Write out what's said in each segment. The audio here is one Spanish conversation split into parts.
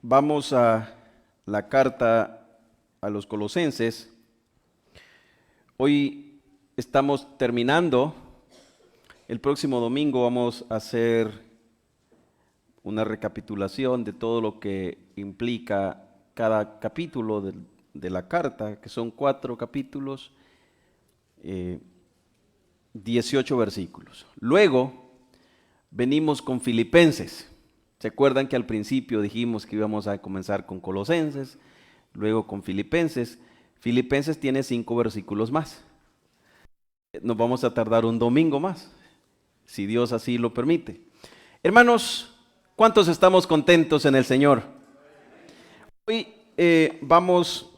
Vamos a la carta a los Colosenses. Hoy estamos terminando. El próximo domingo vamos a hacer una recapitulación de todo lo que implica cada capítulo de la carta, que son 4 capítulos, 18 versículos. Luego venimos con Filipenses. ¿Se acuerdan que al principio dijimos que íbamos a comenzar con Colosenses, luego con Filipenses? Filipenses tiene 5 versículos más. Nos vamos a tardar un domingo más, si Dios así lo permite. Hermanos, ¿cuántos estamos contentos en el Señor? Hoy vamos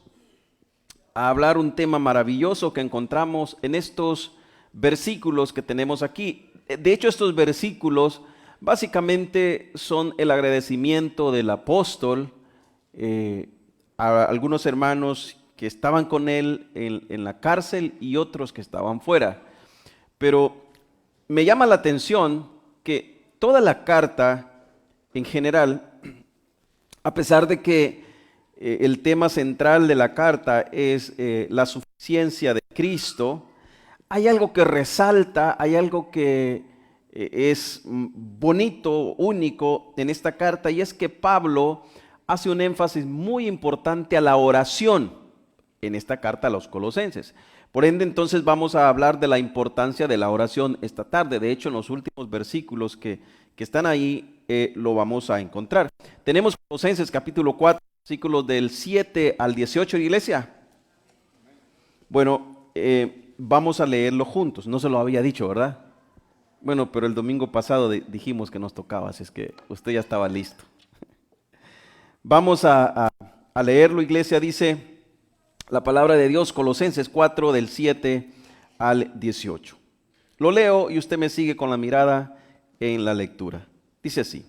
a hablar un tema maravilloso que encontramos en estos versículos que tenemos aquí. De hecho, estos versículos básicamente son el agradecimiento del apóstol a algunos hermanos que estaban con él en la cárcel y otros que estaban fuera. Pero me llama la atención que toda la carta en general, a pesar de que el tema central de la carta es la suficiencia de Cristo, hay algo que resalta, hay algo que es bonito, único en esta carta, y es que Pablo hace un énfasis muy importante a la oración en esta carta a los Colosenses. Por ende, entonces vamos a hablar de la importancia de la oración esta tarde. De hecho, en los últimos versículos que están ahí lo vamos a encontrar. Tenemos Colosenses capítulo 4, versículos del 7 al 18, iglesia. Bueno, vamos a leerlo juntos. No se lo había dicho, ¿verdad? Bueno, pero el domingo pasado dijimos que nos tocaba, así es que usted ya estaba listo. Vamos a leerlo, iglesia. Dice la palabra de Dios, Colosenses 4, del 7 al 18. Lo leo y usted me sigue con la mirada en la lectura. Dice así: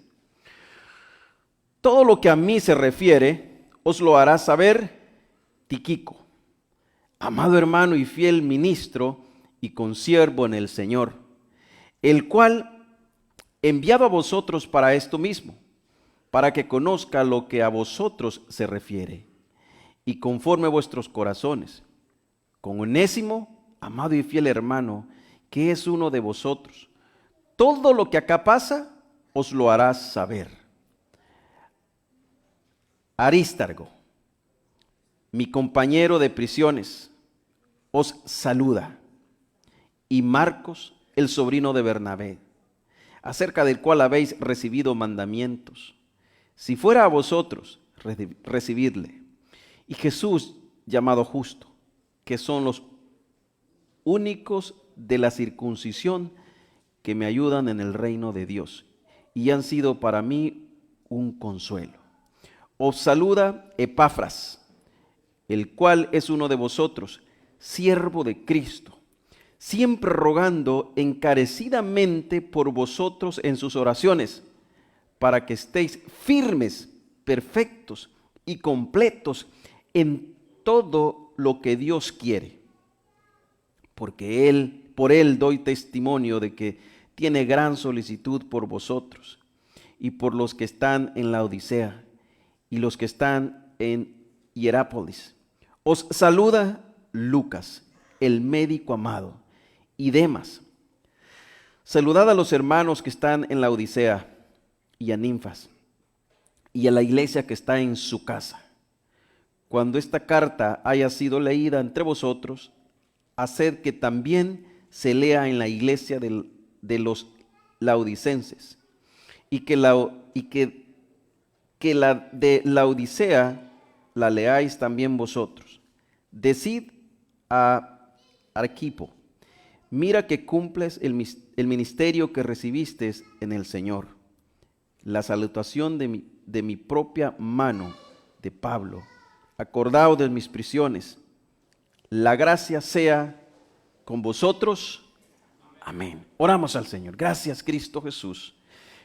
todo lo que a mí se refiere, os lo hará saber Tíquico, amado hermano y fiel ministro y consiervo en el Señor, el cual, enviado a vosotros para esto mismo, para que conozca lo que a vosotros se refiere, y conforme vuestros corazones, con Onésimo, amado y fiel hermano, que es uno de vosotros, todo lo que acá pasa, os lo hará saber. Aristargo, mi compañero de prisiones, os saluda, y Marcos, el sobrino de Bernabé, acerca del cual habéis recibido mandamientos. Si fuera a vosotros, recibidle. Y Jesús, llamado justo, que son los únicos de la circuncisión que me ayudan en el reino de Dios, y han sido para mí un consuelo. Os saluda Epafras, el cual es uno de vosotros, siervo de Cristo, siempre rogando encarecidamente por vosotros en sus oraciones, para que estéis firmes, perfectos y completos en todo lo que Dios quiere. Porque por él doy testimonio de que tiene gran solicitud por vosotros y por los que están en la Odisea y los que están en Hierápolis. Os saluda Lucas, el médico amado, y Demas. Saludad a los hermanos que están en la Odisea y a Ninfas y a la iglesia que está en su casa. Cuando esta carta haya sido leída entre vosotros, haced que también se lea en la iglesia de los laodicenses, y que la de la Odisea la leáis también vosotros. Decid a Arquipo: mira que cumples el ministerio que recibiste en el Señor. La salutación de mi propia mano, de Pablo. Acordaos de mis prisiones. La gracia sea con vosotros. Amén. Oramos al Señor. Gracias, Cristo Jesús,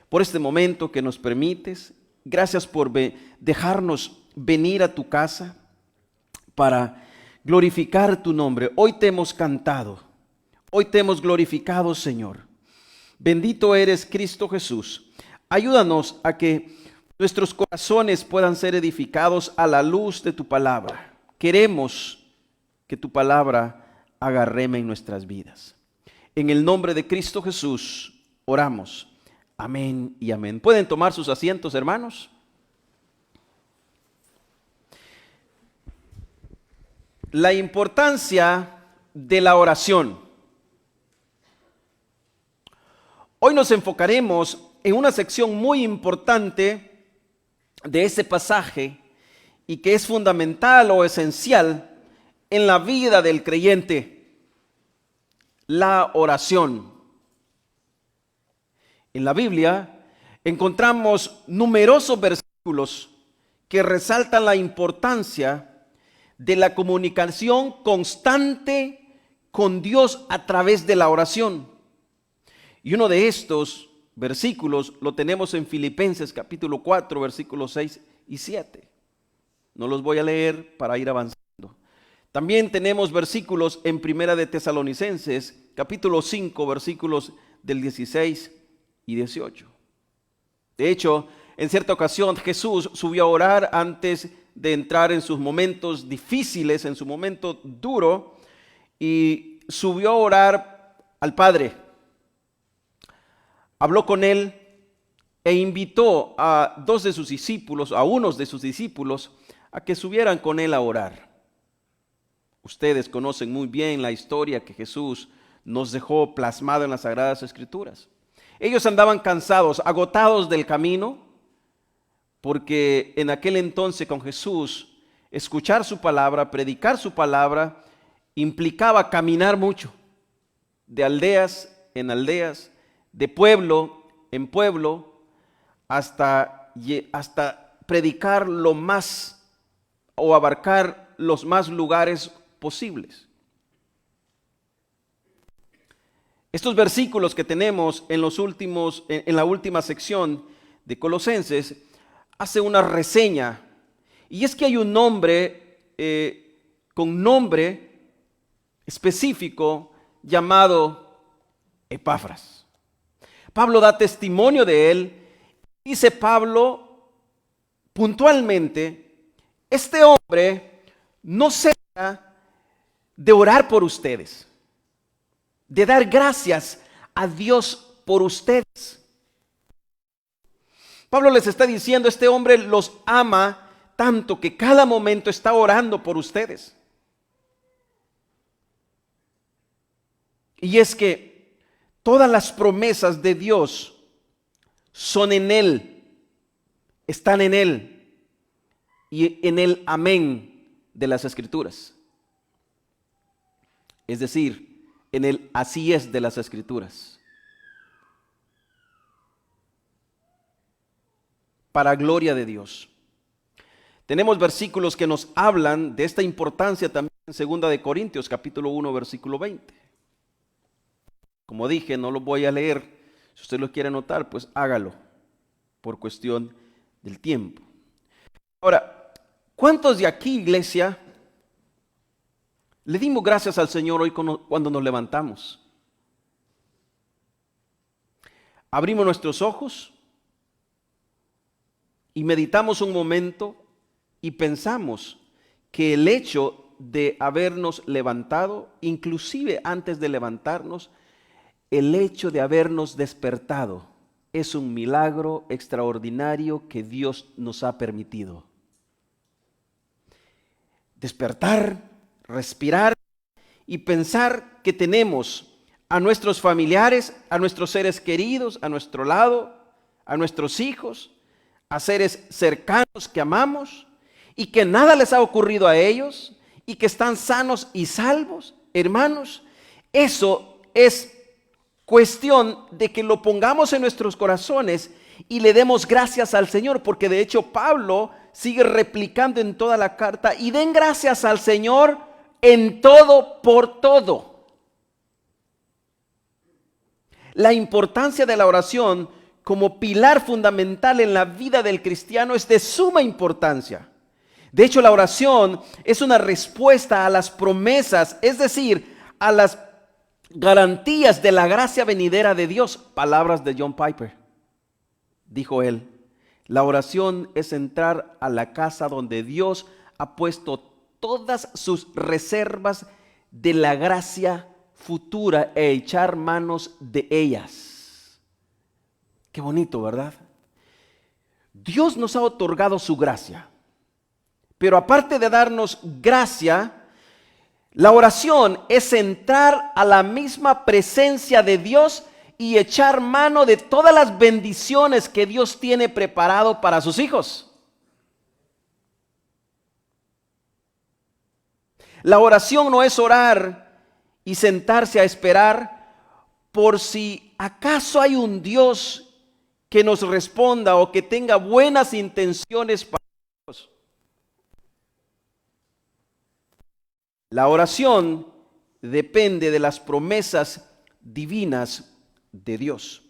por este momento que nos permites. Gracias por dejarnos venir a tu casa para glorificar tu nombre. Hoy te hemos cantado. Hoy te hemos glorificado, Señor. Bendito eres, Cristo Jesús. Ayúdanos a que nuestros corazones puedan ser edificados a la luz de tu palabra. Queremos que tu palabra haga rema en nuestras vidas. En el nombre de Cristo Jesús oramos. Amén y amén. ¿Pueden tomar sus asientos, hermanos? La importancia de la oración. Hoy nos enfocaremos en una sección muy importante de ese pasaje y que es fundamental o esencial en la vida del creyente: la oración. En la Biblia encontramos numerosos versículos que resaltan la importancia de la comunicación constante con Dios a través de la oración. Y uno de estos versículos lo tenemos en Filipenses capítulo 4, versículos 6 y 7. No los voy a leer para ir avanzando. También tenemos versículos en Primera de Tesalonicenses capítulo 5, versículos del 16 y 18. De hecho, en cierta ocasión Jesús subió a orar antes de entrar en sus momentos difíciles, en su momento duro, y subió a orar al Padre. Habló con él e invitó a unos de sus discípulos, a que subieran con él a orar. Ustedes conocen muy bien la historia que Jesús nos dejó plasmada en las Sagradas Escrituras. Ellos andaban cansados, agotados del camino, porque en aquel entonces con Jesús, escuchar su palabra, predicar su palabra, implicaba caminar mucho, de aldeas en aldeas, de pueblo en pueblo, hasta predicar lo más o abarcar los más lugares posibles. Estos versículos que tenemos en la última sección de Colosenses hace una reseña, y es que hay un hombre con nombre específico llamado Epafras. Pablo da testimonio de él. Dice Pablo puntualmente: este hombre no cesa de orar por ustedes, de dar gracias a Dios por ustedes. Pablo les está diciendo: este hombre los ama tanto que cada momento está orando por ustedes. Y es que todas las promesas de Dios son en Él, están en Él y en el amén de las Escrituras. Es decir, en el así es de las Escrituras. Para gloria de Dios. Tenemos versículos que nos hablan de esta importancia también en 2 de Corintios capítulo 1 versículo 20. Como dije, no lo voy a leer. Si usted lo quiere anotar, pues hágalo, por cuestión del tiempo. Ahora, ¿cuántos de aquí, iglesia, le dimos gracias al Señor hoy cuando nos levantamos? Abrimos nuestros ojos y meditamos un momento y pensamos que el hecho de habernos levantado, inclusive antes de levantarnos, el hecho de habernos despertado es un milagro extraordinario que Dios nos ha permitido. Despertar, respirar y pensar que tenemos a nuestros familiares, a nuestros seres queridos a nuestro lado, a nuestros hijos, a seres cercanos que amamos y que nada les ha ocurrido a ellos y que están sanos y salvos. Hermanos, eso es cuestión de que lo pongamos en nuestros corazones y le demos gracias al Señor, porque de hecho Pablo sigue replicando en toda la carta: y den gracias al Señor en todo por todo. La importancia de la oración como pilar fundamental en la vida del cristiano es de suma importancia. De hecho, la oración es una respuesta a las promesas, es decir, a las garantías de la gracia venidera de Dios. Palabras de John Piper. Dijo él: La oración es entrar a la casa donde Dios ha puesto todas sus reservas de la gracia futura e echar manos de ellas. Qué bonito, ¿verdad? Dios nos ha otorgado su gracia, pero aparte de darnos gracia, la oración es entrar a la misma presencia de Dios y echar mano de todas las bendiciones que Dios tiene preparado para sus hijos. La oración no es orar y sentarse a esperar por si acaso hay un Dios que nos responda o que tenga buenas intenciones para nosotros. La oración depende de las promesas divinas de Dios.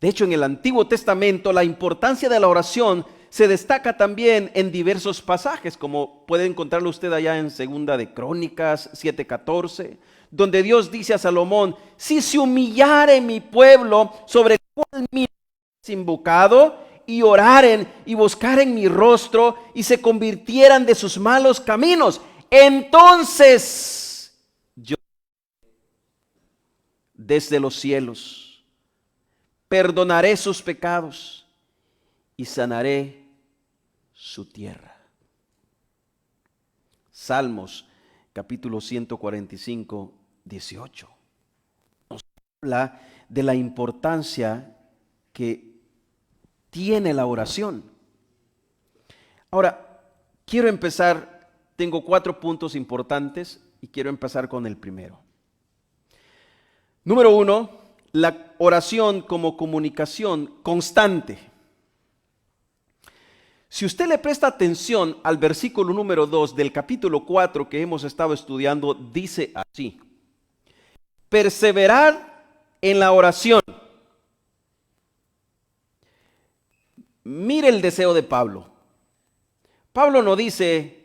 De hecho, en el Antiguo Testamento la importancia de la oración se destaca también en diversos pasajes, como puede encontrarlo usted allá en Segunda de Crónicas 7:14, donde Dios dice a Salomón: si se humillare mi pueblo sobre el cual mi nombre es invocado, y oraren y buscaren mi rostro y se convirtieran de sus malos caminos, entonces yo desde los cielos perdonaré sus pecados y sanaré su tierra. Salmos capítulo 145, 18. Nos habla de la importancia que tiene la oración. Ahora, quiero empezar. Tengo 4 puntos importantes y quiero empezar con el primero. Número 1, la oración como comunicación constante. Si usted le presta atención al versículo número 2 del capítulo 4 que hemos estado estudiando, dice así: perseverar en la oración. Mire el deseo de Pablo. Pablo no dice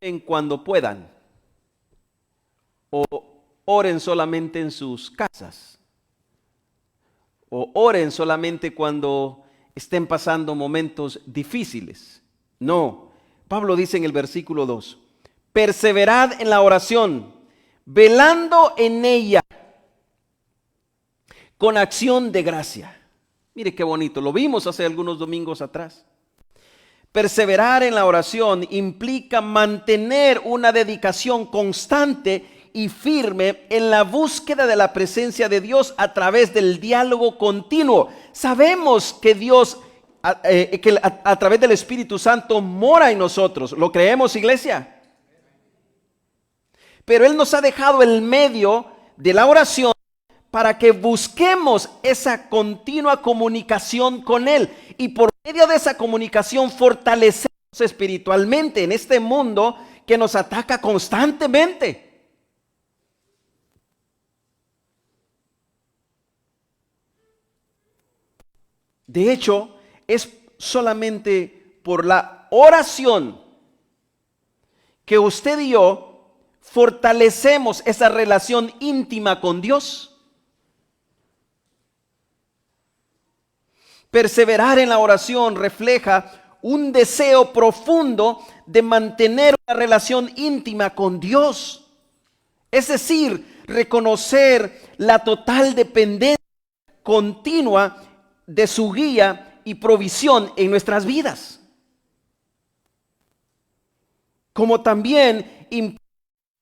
oren cuando puedan, o oren solamente en sus casas, o oren solamente cuando estén pasando momentos difíciles. No, Pablo dice en el versículo 2: perseverad en la oración, velando en ella con acción de gracia. Mire qué bonito, lo vimos hace algunos domingos atrás. Perseverar en la oración implica mantener una dedicación constante y firme en la búsqueda de la presencia de Dios a través del diálogo continuo. Sabemos que Dios, a través del Espíritu Santo, mora en nosotros. ¿Lo creemos, iglesia? Pero Él nos ha dejado el medio de la oración para que busquemos esa continua comunicación con Él. Y por medio de esa comunicación fortalecemos espiritualmente en este mundo que nos ataca constantemente. De hecho, es solamente por la oración que usted y yo fortalecemos esa relación íntima con Dios. Perseverar en la oración refleja un deseo profundo de mantener una relación íntima con Dios. Es decir, reconocer la total dependencia continua de su guía y provisión en nuestras vidas. Como también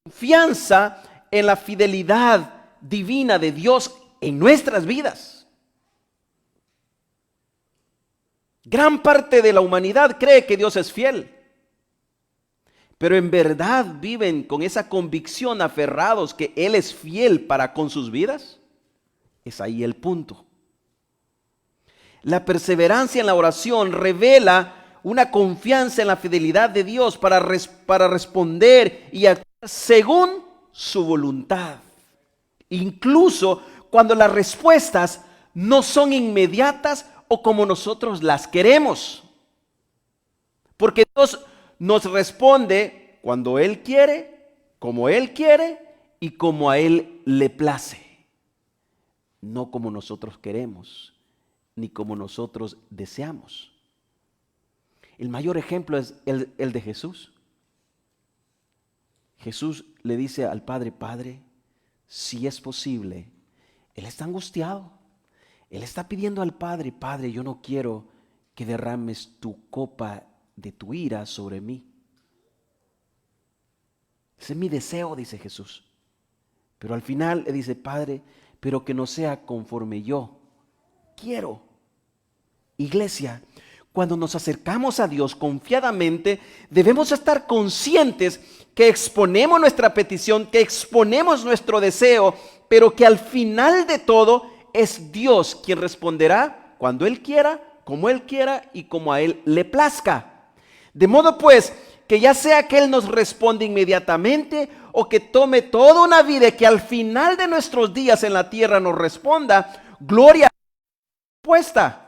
confianza en la fidelidad divina de Dios en nuestras vidas. Gran parte de la humanidad cree que Dios es fiel, pero en verdad viven con esa convicción aferrados que Él es fiel para con sus vidas. Es ahí el punto. La perseverancia en la oración revela una confianza en la fidelidad de Dios para responder y actuar según su voluntad, incluso cuando las respuestas no son inmediatas o como nosotros las queremos. Porque Dios nos responde cuando Él quiere, como Él quiere y como a Él le place. No como nosotros queremos, ni como nosotros deseamos. El mayor ejemplo es el de Jesús. Jesús le dice al Padre, Padre, si es posible. Él está angustiado. Él está pidiendo al Padre, Padre, yo no quiero que derrames tu copa de tu ira sobre mí. Ese es mi deseo, dice Jesús. Pero al final le dice, Padre, pero que no sea conforme yo quiero. Iglesia, cuando nos acercamos a Dios confiadamente, debemos estar conscientes que exponemos nuestra petición, que exponemos nuestro deseo, pero que al final de todo es Dios quien responderá cuando Él quiera, como Él quiera y como a Él le plazca. De modo pues, que ya sea que Él nos responda inmediatamente o que tome toda una vida y que al final de nuestros días en la tierra nos responda, gloria a la respuesta.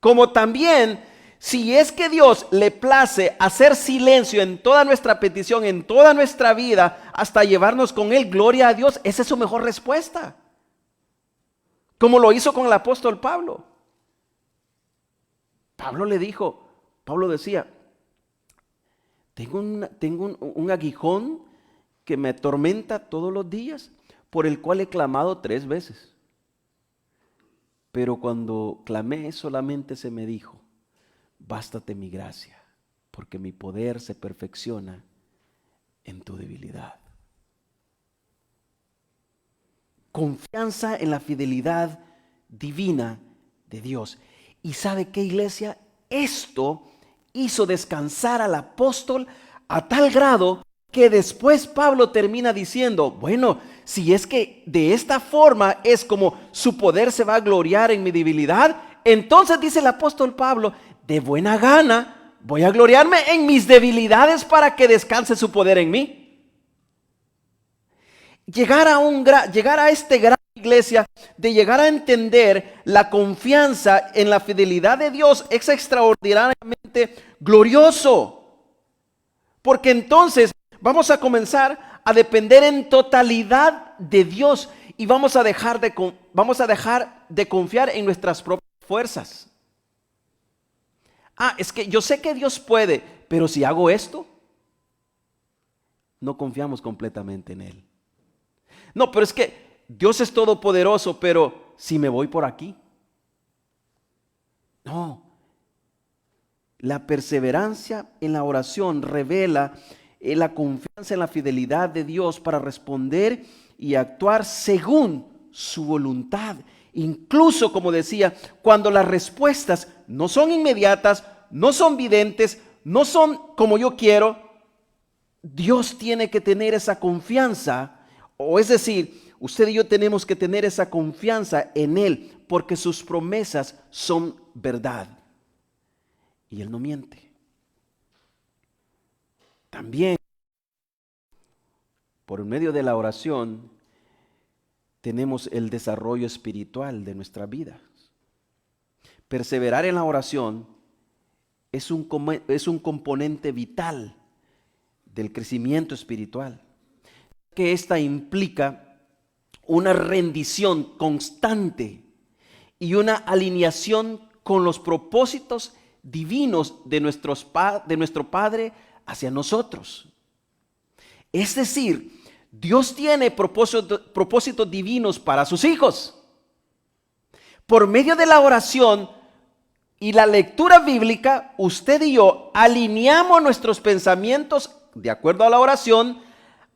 Como también, si es que Dios le place hacer silencio en toda nuestra petición, en toda nuestra vida, hasta llevarnos con Él, gloria a Dios, esa es su mejor respuesta. Como lo hizo con el apóstol Pablo. Pablo decía, tengo un aguijón que me atormenta todos los días, por el cual he clamado 3 veces. Pero cuando clamé solamente se me dijo, bástate mi gracia, porque mi poder se perfecciona en tu debilidad. Confianza en la fidelidad divina de Dios. ¿Y sabe qué, iglesia? Esto hizo descansar al apóstol a tal grado que después Pablo termina diciendo, bueno, si es que de esta forma es como su poder se va a gloriar en mi debilidad, entonces dice el apóstol Pablo, de buena gana voy a gloriarme en mis debilidades para que descanse su poder en mí. Llegar a este gran, iglesia, de llegar a entender la confianza en la fidelidad de Dios es extraordinariamente glorioso. Porque entonces vamos a comenzar a depender en totalidad de Dios y vamos a dejar de confiar en nuestras propias fuerzas. Es que yo sé que Dios puede, pero si hago esto, no confiamos completamente en Él. No, pero es que Dios es todopoderoso, pero si me voy por aquí. No. La perseverancia en la oración revela la confianza en la fidelidad de Dios para responder y actuar según su voluntad. Incluso, como decía, cuando las respuestas no son inmediatas, no son videntes, no son como yo quiero, Dios tiene que tener esa confianza. O es decir, usted y yo tenemos que tener esa confianza en Él, porque sus promesas son verdad. Y Él no miente. También, por medio de la oración, tenemos el desarrollo espiritual de nuestra vida. Perseverar en la oración es un componente vital del crecimiento espiritual. Que esta implica una rendición constante y una alineación con los propósitos divinos de nuestro Padre hacia nosotros. Es decir, Dios tiene propósitos divinos para sus hijos. Por medio de la oración y la lectura bíblica, usted y yo alineamos nuestros pensamientos de acuerdo a la oración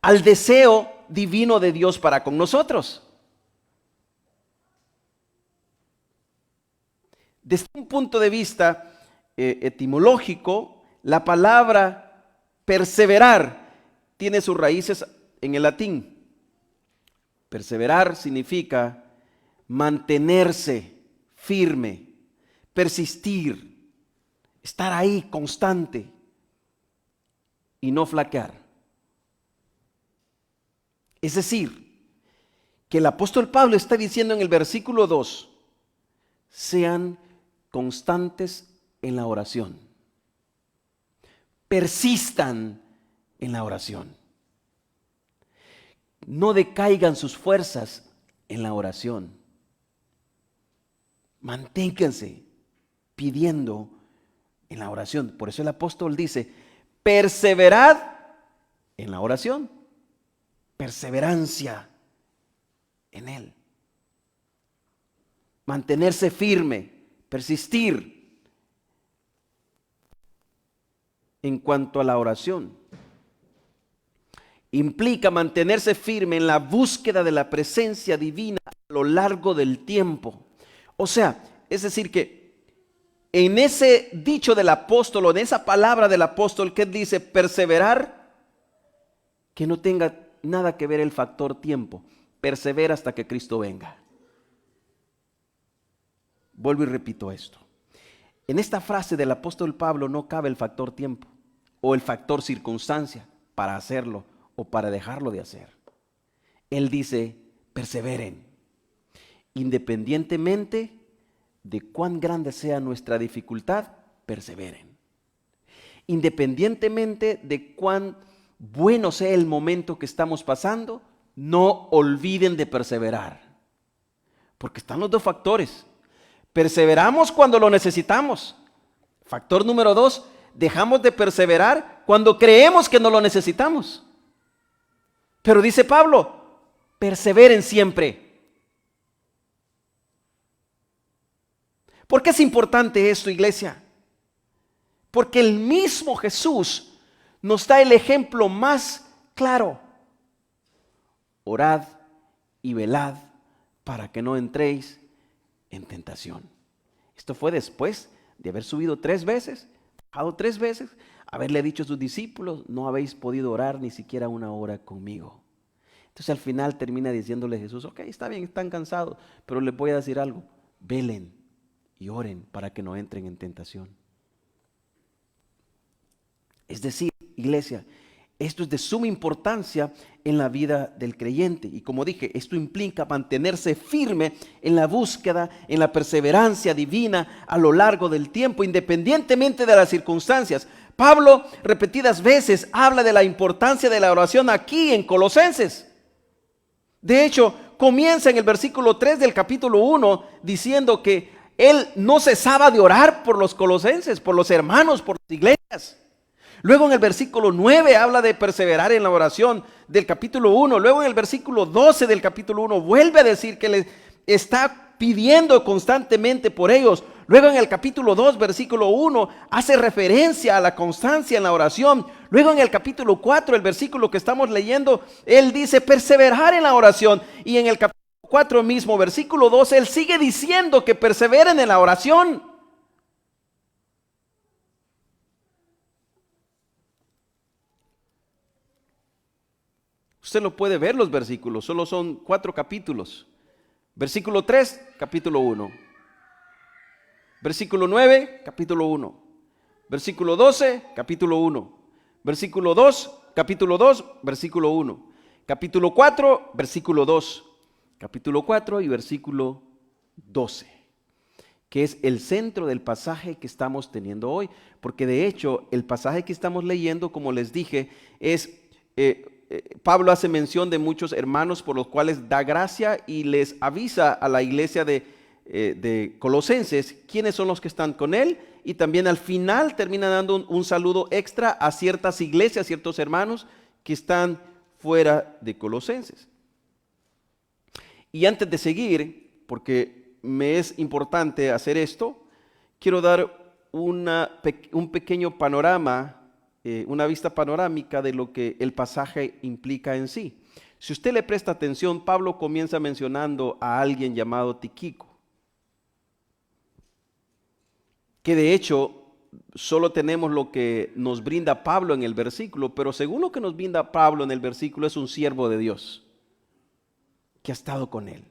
al deseo divino de Dios para con nosotros. Desde un punto de vista etimológico, la palabra perseverar tiene sus raíces en el latín. Perseverar significa mantenerse firme, persistir, estar ahí constante y no flaquear. Es decir, que el apóstol Pablo está diciendo en el versículo 2, sean constantes en la oración, persistan en la oración, no decaigan sus fuerzas en la oración, manténganse pidiendo en la oración. Por eso el apóstol dice, perseverad en la oración. Perseverancia en él. Mantenerse firme, persistir en cuanto a la oración. Implica mantenerse firme en la búsqueda de la presencia divina a lo largo del tiempo. O sea, es decir que en ese dicho del apóstol o en esa palabra del apóstol que dice perseverar, que no tenga nada que ver el factor tiempo. Persevera hasta que Cristo venga. Vuelvo y repito esto. En esta frase del apóstol Pablo no cabe el factor tiempo o el factor circunstancia para hacerlo o para dejarlo de hacer. Él dice, perseveren, independientemente de cuán grande sea nuestra dificultad, perseveren. Independientemente de cuán bueno sea el momento que estamos pasando, no olviden de perseverar. Porque están los dos factores. Perseveramos cuando lo necesitamos. Factor número 2, dejamos de perseverar cuando creemos que no lo necesitamos. Pero dice Pablo, perseveren siempre. ¿Por qué es importante esto, iglesia? Porque el mismo Jesús nos da el ejemplo más claro. Orad y velad para que no entréis en tentación. Esto fue después de haber subido 3 veces, bajado 3 veces, haberle dicho a sus discípulos, no habéis podido orar ni siquiera una hora conmigo. Entonces al final termina diciéndole Jesús, ok, está bien, están cansados, pero les voy a decir algo, velen y oren para que no entren en tentación. Es decir, iglesia, esto es de suma importancia en la vida del creyente. Y como dije, esto implica mantenerse firme en la búsqueda, en la perseverancia divina a lo largo del tiempo, independientemente de las circunstancias. Pablo repetidas veces habla de la importancia de la oración aquí en Colosenses. De hecho, comienza en el versículo 3 del capítulo 1 diciendo que él no cesaba de orar por los colosenses, por los hermanos, por las iglesias. Luego en el versículo 9 habla de perseverar en la oración del capítulo 1. Luego en el versículo 12 del capítulo 1 vuelve a decir que le está pidiendo constantemente por ellos. Luego en el capítulo 2, versículo 1, hace referencia a la constancia en la oración. Luego en el capítulo 4, el versículo que estamos leyendo, él dice perseverar en la oración. Y en el capítulo 4 mismo, versículo 12, él sigue diciendo que perseveren en la oración. Usted lo puede ver los versículos, solo son 4 capítulos. Versículo 3, capítulo 1. Versículo 9, capítulo 1. Versículo 12, capítulo 1. Versículo 2, capítulo 2, versículo 1. Capítulo 4, versículo 2. Capítulo 4 y versículo 12. Que es el centro del pasaje que estamos teniendo hoy. Porque de hecho, el pasaje que estamos leyendo, como les dije, es... Pablo hace mención de muchos hermanos por los cuales da gracia y les avisa a la iglesia de Colosenses quiénes son los que están con él, y también al final termina dando un saludo extra a ciertas iglesias, ciertos hermanos que están fuera de Colosenses. Y antes de seguir, porque me es importante hacer esto, quiero dar un pequeño panorama, una vista panorámica de lo que el pasaje implica en sí. Si usted le presta atención, Pablo comienza mencionando a alguien llamado Tíquico, que de hecho solo tenemos lo que nos brinda Pablo en el versículo, pero según lo que nos brinda Pablo en el versículo es un siervo de Dios que ha estado con él.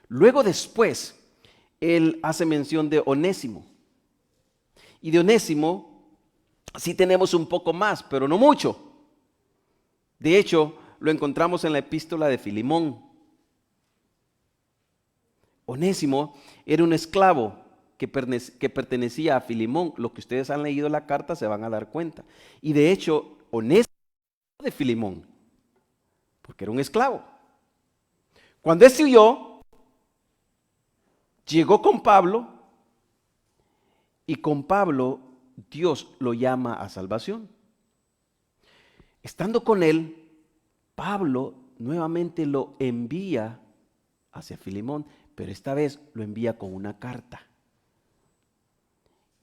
Luego después, él hace mención de Onésimo, y de Onésimo sí tenemos un poco más, pero no mucho. De hecho, lo encontramos en la epístola de Filemón. Onésimo era un esclavo que pertenecía a Filemón. Lo que ustedes han leído en la carta se van a dar cuenta. Y de hecho, Onésimo de Filemón, porque era un esclavo. Cuando éste huyó, llegó con Pablo, y con Pablo Dios lo llama a salvación. Estando con él, Pablo nuevamente lo envía hacia Filemón, pero esta vez lo envía con una carta,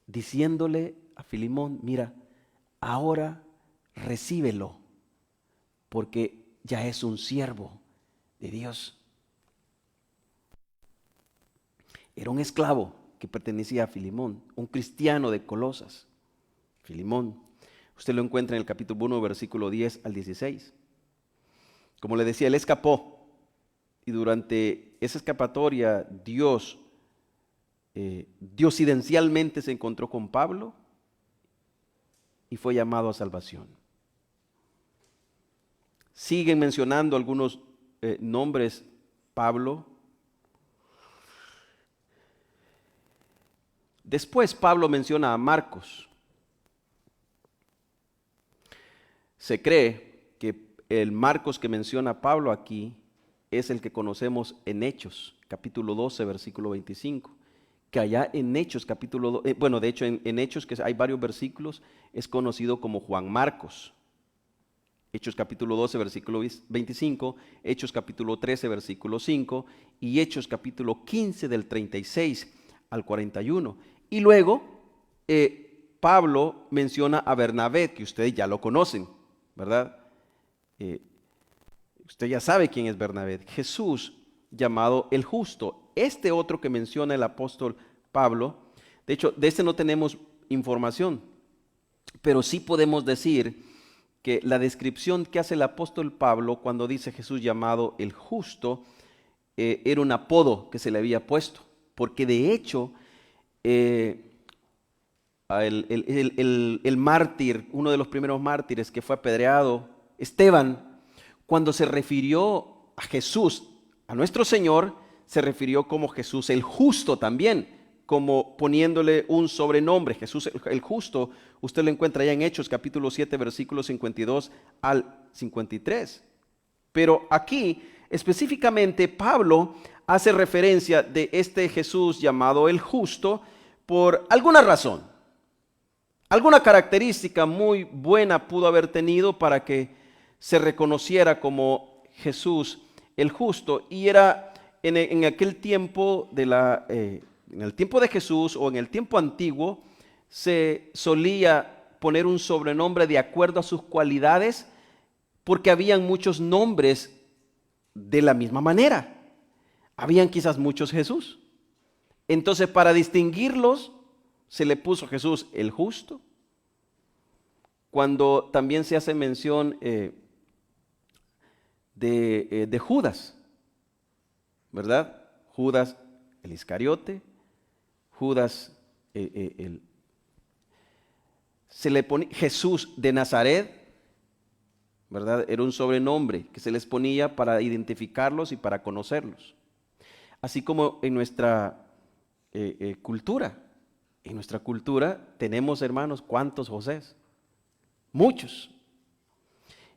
diciéndole a Filemón: mira, ahora recíbelo, porque ya es un siervo de Dios. Era un esclavo que pertenecía a Filemón, un cristiano de Colosas. Filemón, usted lo encuentra en el capítulo 1, versículo 10 al 16. Como le decía, él escapó, y durante esa escapatoria Dios diosidencialmente se encontró con Pablo y fue llamado a salvación. Siguen mencionando algunos nombres Pablo. Después Pablo menciona a Marcos. Se cree que el Marcos que menciona Pablo aquí es el que conocemos en Hechos, capítulo 12, versículo 25. Que allá en Hechos, capítulo 2, bueno, de hecho en Hechos, que hay varios versículos, es conocido como Juan Marcos. Hechos capítulo 12, versículo 25, Hechos capítulo 13, versículo 5, y Hechos capítulo 15 del 36 al 41. Y luego Pablo menciona a Bernabé, que ustedes ya lo conocen, ¿verdad? Usted ya sabe quién es Bernabé. Jesús, llamado el justo. Este otro que menciona el apóstol Pablo, de hecho, de este no tenemos información, pero sí podemos decir que la descripción que hace el apóstol Pablo cuando dice Jesús llamado el justo, era un apodo que se le había puesto, porque de hecho el mártir, uno de los primeros mártires que fue apedreado, Esteban, cuando se refirió a Jesús, a nuestro Señor, se refirió como Jesús el justo también, como poniéndole un sobrenombre. Jesús el justo, usted lo encuentra ya en Hechos capítulo 7, versículos 52 al 53. Pero aquí específicamente Pablo hace referencia de este Jesús llamado el justo por alguna razón. Alguna característica muy buena pudo haber tenido para que se reconociera como Jesús el justo, y era en aquel tiempo en el tiempo de Jesús, o en el tiempo antiguo, se solía poner un sobrenombre de acuerdo a sus cualidades, porque habían muchos nombres de la misma manera. Habían quizás muchos Jesús. Entonces, para distinguirlos, se le puso Jesús el justo. Cuando también se hace mención de Judas, ¿verdad? Judas el Iscariote, Judas se le pone Jesús de Nazaret, ¿verdad? Era un sobrenombre que se les ponía para identificarlos y para conocerlos. Así como en nuestra cultura. En nuestra cultura tenemos, hermanos, ¿cuántos Josés? Muchos.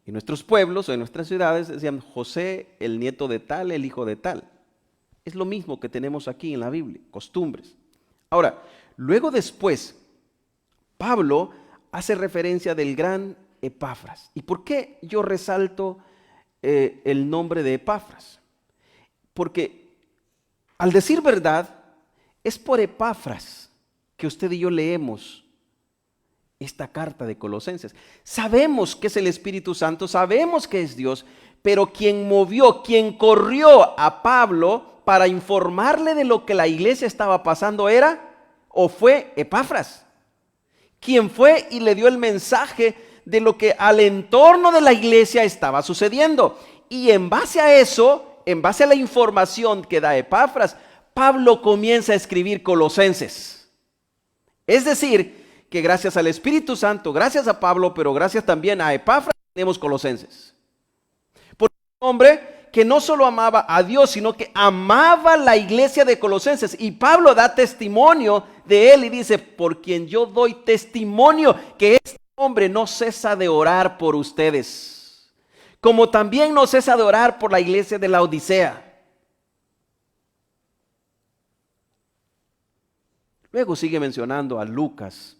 En nuestros pueblos o en nuestras ciudades decían José, el nieto de tal, el hijo de tal. Es lo mismo que tenemos aquí en la Biblia, costumbres. Ahora, luego después, Pablo hace referencia del gran Epafras. ¿Y por qué yo resalto el nombre de Epafras? Porque al decir verdad, es por Epafras que usted y yo leemos esta carta de Colosenses. Sabemos que es el Espíritu Santo, sabemos que es Dios, pero quien movió, quien corrió a Pablo para informarle de lo que la iglesia estaba pasando fue Epafras. Quien fue y le dio el mensaje de lo que al entorno de la iglesia estaba sucediendo. Y en base a eso, en base a la información que da Epafras, Pablo comienza a escribir Colosenses. Es decir, que gracias al Espíritu Santo, gracias a Pablo, pero gracias también a Epafras, tenemos Colosenses. Por un hombre que no solo amaba a Dios, sino que amaba la iglesia de Colosenses. Y Pablo da testimonio de él y dice: por quien yo doy testimonio que este hombre no cesa de orar por ustedes, como también no cesa de orar por la iglesia de la Odisea. Luego sigue mencionando a Lucas,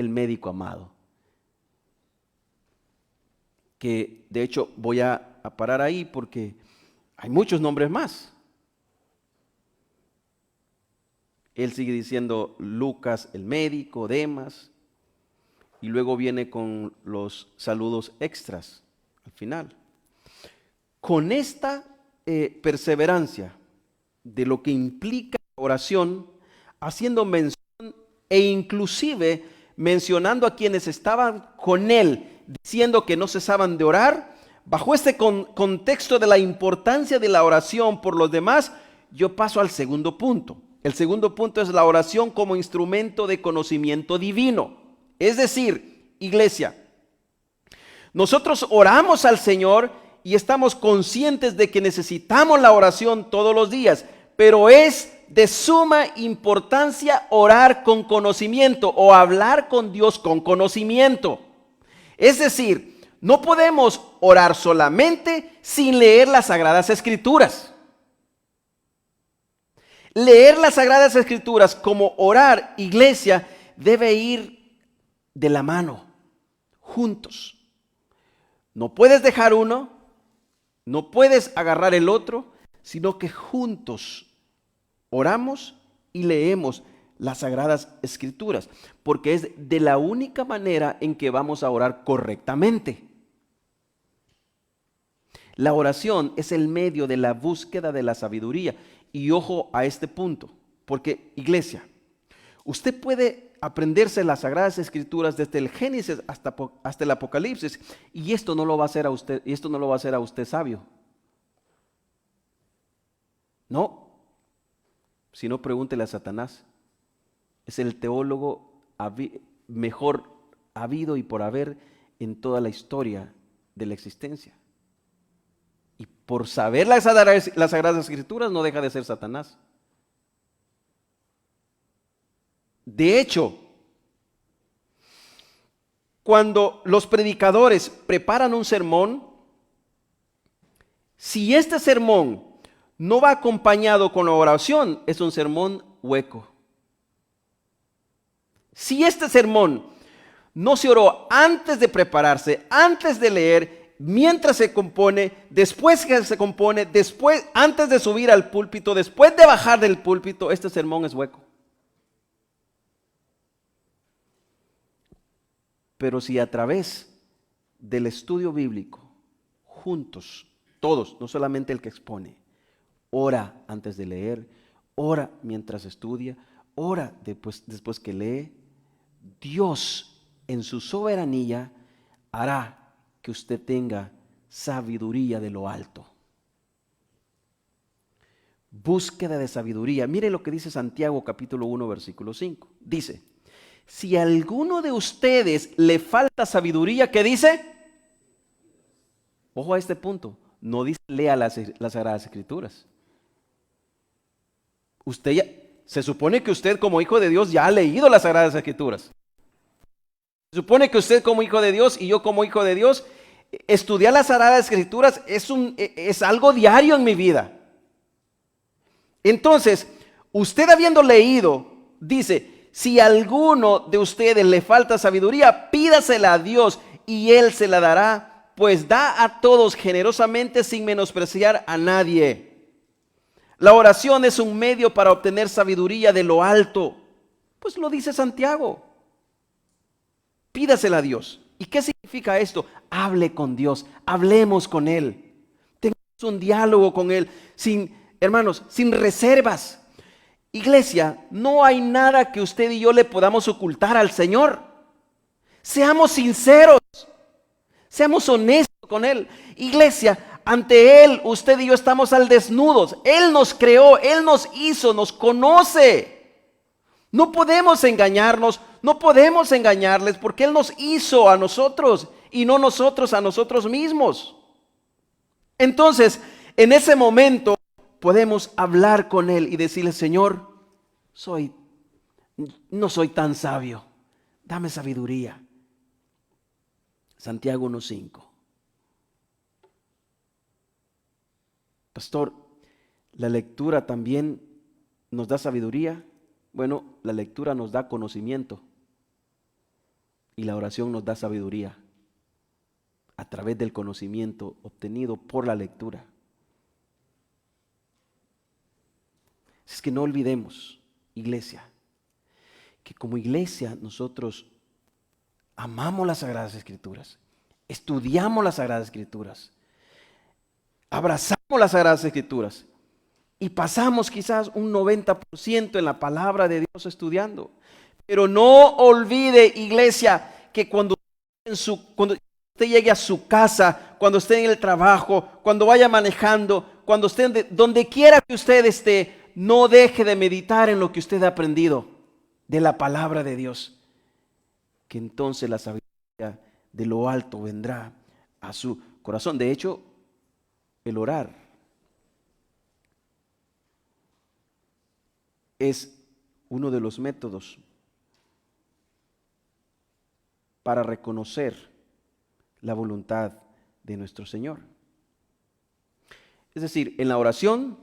el médico amado. Que de hecho voy a parar ahí porque hay muchos nombres más. Él sigue diciendo Lucas el médico, Demas, y luego viene con los saludos extras al final. Con esta perseverancia de lo que implica la oración, haciendo mención e inclusive mencionando a quienes estaban con él, diciendo que no cesaban de orar, bajo este contexto de la importancia de la oración por los demás, yo paso al segundo punto. El segundo punto es la oración como instrumento de conocimiento divino. Es decir, iglesia, nosotros oramos al Señor y estamos conscientes de que necesitamos la oración todos los días, pero es de suma importancia orar con conocimiento o hablar con Dios con conocimiento. Es decir, no podemos orar solamente sin leer las Sagradas Escrituras. Leer las Sagradas Escrituras como orar, iglesia, debe ir de la mano, juntos. No puedes dejar uno, no puedes agarrar el otro, sino que juntos oramos y leemos las Sagradas Escrituras, porque es de la única manera en que vamos a orar correctamente. La oración es el medio de la búsqueda de la sabiduría. Y ojo a este punto, porque iglesia, usted puede aprenderse las Sagradas Escrituras desde el Génesis hasta el Apocalipsis, y esto no lo va a hacer a usted, sabio. No, si no, pregúntele a Satanás. Es el teólogo mejor habido y por haber en toda la historia de la existencia. Y por saber las Sagradas Escrituras no deja de ser Satanás. De hecho, cuando los predicadores preparan un sermón, si este sermón no va acompañado con la oración, es un sermón hueco. Si este sermón no se oró antes de prepararse, antes de leer, mientras se compone, después que se compone, después, antes de subir al púlpito, después de bajar del púlpito, este sermón es hueco. Pero si a través del estudio bíblico, juntos, todos, no solamente el que expone, ora antes de leer, ora mientras estudia, ora después que lee, Dios en su soberanía hará que usted tenga sabiduría de lo alto. Búsqueda de sabiduría. Mire lo que dice Santiago capítulo 1 versículo 5. Dice, si a alguno de ustedes le falta sabiduría, ¿qué dice? Ojo a este punto. No dice lea las Sagradas Escrituras. Se supone que usted como hijo de Dios ya ha leído las Sagradas Escrituras. Se supone que usted como hijo de Dios y yo como hijo de Dios, estudiar las Sagradas Escrituras es algo diario en mi vida. Entonces, usted habiendo leído, dice, si a alguno de ustedes le falta sabiduría, pídasela a Dios y Él se la dará, pues da a todos generosamente sin menospreciar a nadie. La oración es un medio para obtener sabiduría de lo alto. Pues lo dice Santiago. Pídasela a Dios. ¿Y qué significa esto? Hable con Dios, hablemos con Él. Tengamos un diálogo con Él, hermanos, sin reservas. Iglesia, no hay nada que usted y yo le podamos ocultar al Señor. Seamos sinceros, seamos honestos con Él. Iglesia, ante Él, usted y yo estamos al desnudo. Él nos creó, Él nos hizo, nos conoce. No podemos engañarnos, no podemos engañarles porque Él nos hizo a nosotros y no nosotros a nosotros mismos. Entonces, en ese momento podemos hablar con Él y decirle, Señor, no soy tan sabio, dame sabiduría. Santiago 1:5. Pastor, ¿la lectura también nos da sabiduría? Bueno, la lectura nos da conocimiento. Y la oración nos da sabiduría a través del conocimiento obtenido por la lectura. Es que no olvidemos, iglesia, que como iglesia nosotros amamos las Sagradas Escrituras, estudiamos las Sagradas Escrituras, abrazamos las Sagradas Escrituras y pasamos quizás un 90% en la palabra de Dios estudiando. Pero no olvide, iglesia, que cuando usted llegue a su casa, cuando esté en el trabajo, cuando vaya manejando, cuando esté donde quiera que usted esté, no deje de meditar en lo que usted ha aprendido de la palabra de Dios. Que entonces la sabiduría de lo alto vendrá a su corazón. De hecho, el orar es uno de los métodos para reconocer la voluntad de nuestro Señor. Es decir, en la oración,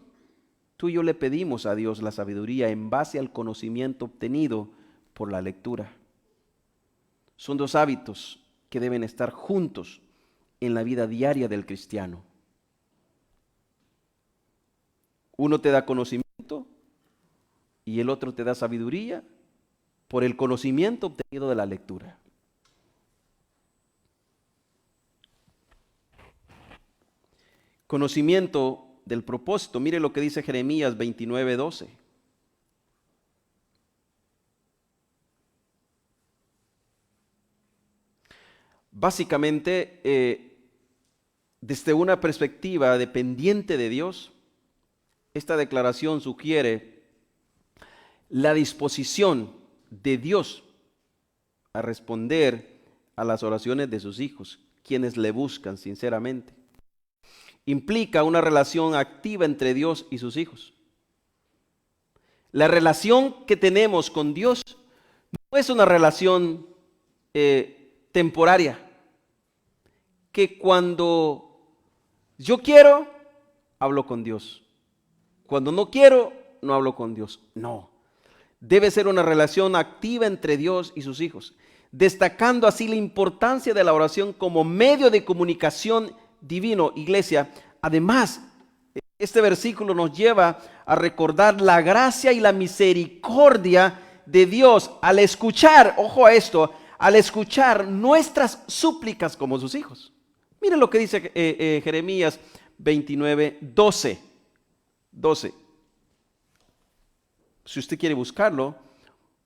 tú y yo le pedimos a Dios la sabiduría en base al conocimiento obtenido por la lectura. Son dos hábitos que deben estar juntos en la vida diaria del cristiano. Uno te da conocimiento y el otro te da sabiduría por el conocimiento obtenido de la lectura. Conocimiento del propósito. Mire lo que dice Jeremías 29:12. Básicamente, desde una perspectiva dependiente de Dios, esta declaración sugiere la disposición de Dios a responder a las oraciones de sus hijos, quienes le buscan sinceramente. Implica una relación activa entre Dios y sus hijos. La relación que tenemos con Dios no es una relación temporaria, que cuando yo quiero, hablo con Dios. Cuando no quiero, no hablo con Dios. No. Debe ser una relación activa entre Dios y sus hijos, destacando así la importancia de la oración como medio de comunicación divino, iglesia. Además, este versículo nos lleva a recordar la gracia y la misericordia de Dios al escuchar, ojo a esto, al escuchar nuestras súplicas como sus hijos. Miren lo que dice Jeremías 29:12. Si usted quiere buscarlo,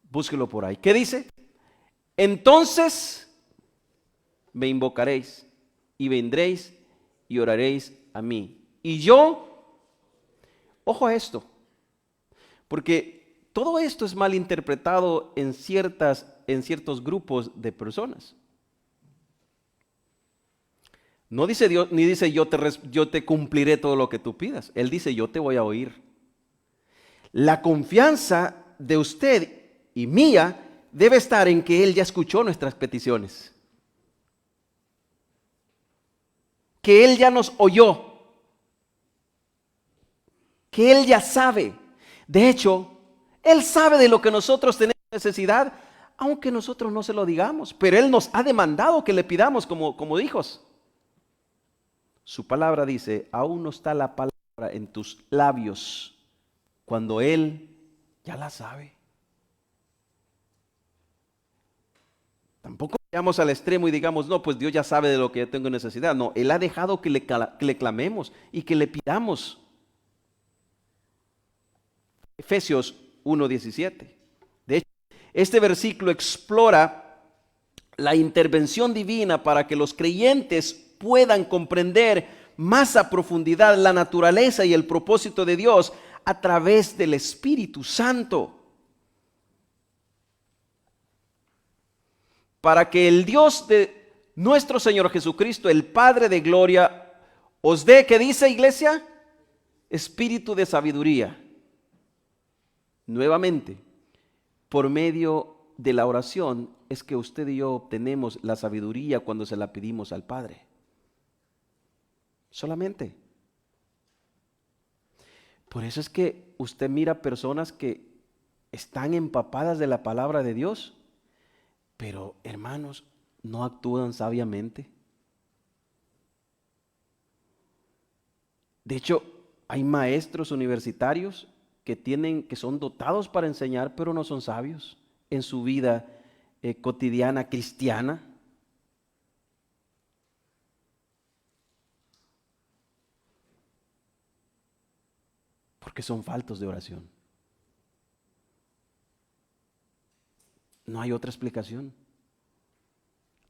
búsquelo por ahí. ¿Qué dice? Entonces me invocaréis y vendréis y oraréis a mí. Y yo, ojo a esto, porque todo esto es mal interpretado en ciertos grupos de personas. No dice Dios, ni dice yo te cumpliré todo lo que tú pidas. Él dice yo te voy a oír. La confianza de usted y mía debe estar en que Él ya escuchó nuestras peticiones. Que Él ya nos oyó. Que Él ya sabe. De hecho, Él sabe de lo que nosotros tenemos necesidad, aunque nosotros no se lo digamos. Pero Él nos ha demandado que le pidamos como hijos. Su palabra dice, aún no está la palabra en tus labios, cuando Él ya la sabe. Tampoco vayamos al extremo y digamos, no, pues Dios ya sabe de lo que yo tengo necesidad. No, Él ha dejado que le clamemos y que le pidamos. Efesios 1:17. De hecho, este versículo explora la intervención divina para que los creyentes puedan comprender más a profundidad la naturaleza y el propósito de Dios a través del Espíritu Santo. Para que el Dios de nuestro Señor Jesucristo, el Padre de gloria, os dé, ¿qué dice, iglesia? Espíritu de sabiduría. Nuevamente, por medio de la oración es que usted y yo obtenemos la sabiduría cuando se la pedimos al Padre. Solamente. Por eso es que usted mira personas que están empapadas de la palabra de Dios Pero hermanos, no actúan sabiamente. De hecho, hay maestros universitarios que son dotados para enseñar, pero no son sabios en su vida cotidiana cristiana. Porque son faltos de oración. No hay otra explicación.